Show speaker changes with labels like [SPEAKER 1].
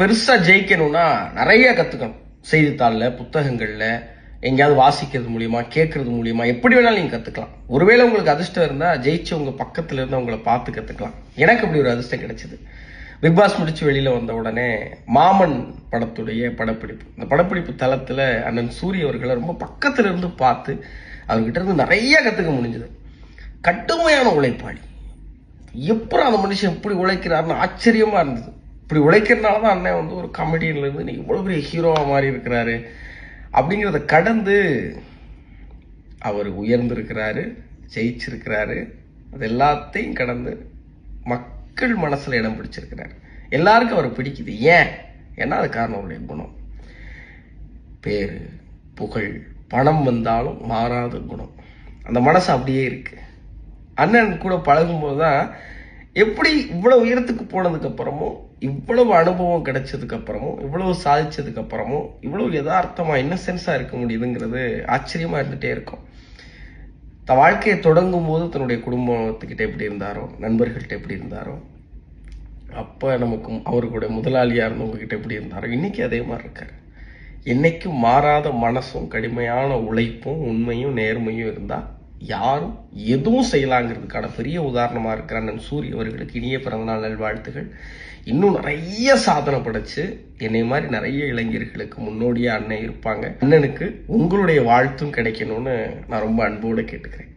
[SPEAKER 1] பெருசா ஜெயிக்கணும்னா நிறைய கத்துக்கணும். செய்தித்தாளில், புத்தகங்கள்ல, எங்கேயாவது வாசிக்கிறது மூலியமா, கேட்கறது மூலியமா, எப்படி வேணாலும் நீங்க கத்துக்கலாம். ஒருவேளை உங்களுக்கு அதிர்ஷ்டம் இருந்தா ஜெயிச்சு உங்க பக்கத்துல இருந்து அவங்கள பார்த்து கத்துக்கலாம். எனக்கு அப்படி ஒரு அதிர்ஷ்டம் கிடைச்சது. பிக் பாஸ் முடிச்சு வெளியில வந்த உடனே மாமன் படத்துடைய படப்பிடிப்பு, இந்த படப்பிடிப்பு தளத்துல அண்ணன் சூரிய அவர்களை ரொம்ப பக்கத்துல இருந்து பார்த்து அவர்கிட்ட இருந்து நிறைய கத்துக்க முடிஞ்சது. கடுமையான உழைப்பாளி. எப்பறம் அந்த மனுஷன் எப்படி உழைக்கிறாருன்னு ஆச்சரியமா இருந்தது. இப்படி உழைக்கிறதுனால தான் அண்ணன் வந்து ஒரு காமெடியன்ல இருந்து நீங்க இவ்வளவு பெரிய ஹீரோவா மாறி இருக்கிறாரு அப்படிங்கிறத கடந்து அவர் உயர்ந்திருக்கிறாரு, ஜெயிச்சிருக்கிறாரு. அது எல்லாத்தையும் கடந்து மக்கள் மனசுல இடம் பிடிச்சிருக்கிறாரு. எல்லாருக்கும் அவரை பிடிக்குது. ஏன்னா அது காரணம் அவருடைய குணம். பேரு, புகழ், பணம் வந்தாலும் மாறாத குணம். அந்த மனசு அப்படியே இருக்கு. அண்ணன் கூட பழகும்போது தான் எப்படி இவ்வளவு உயரத்துக்கு போனதுக்கு அப்புறமும், இவ்வளவு அனுபவம் கிடைச்சதுக்கு அப்புறமும், இவ்வளவு சாதிச்சதுக்கு அப்புறமும், இவ்வளவு யதார்த்தமா இன்னசென்ஸா இருக்க முடியுதுங்கிறது ஆச்சரியமா இருந்துட்டே இருக்கும். தன் வாழ்க்கையை தொடங்கும் போது தன்னுடைய குடும்பத்துக்கிட்ட எப்படி இருந்தாரோ, நண்பர்கள்ட்ட எப்படி இருந்தாரோ, அப்ப நமக்கு அவர்களுடைய முதலாளியா இருந்தவங்க கிட்ட எப்படி இருந்தாரோ, இன்னைக்கு அதே மாதிரி இருக்காரு. என்னைக்கும் மாறாத மனசும், கடுமையான உழைப்பும், உண்மையும், நேர்மையும் இருந்தா யாரும் எதுவும் செய்யலாங்கிறதுக்கான பெரிய உதாரணமா இருக்கிற அண்ணன் சூரிய அவர்களுக்கு இனிய பிறந்தநாள் நல்வாழ்த்துகள். இன்னும் நிறைய சாதனை படைச்சு என்னை மாதிரி நிறைய இளைஞர்களுக்கு முன்னோடியா அண்ணன் இருப்பாங்க. அண்ணனுக்கு உங்களுடைய வாழ்த்தும் கிடைக்கணும்னு நான் ரொம்ப அன்போடு கேட்டுக்கிறேன்.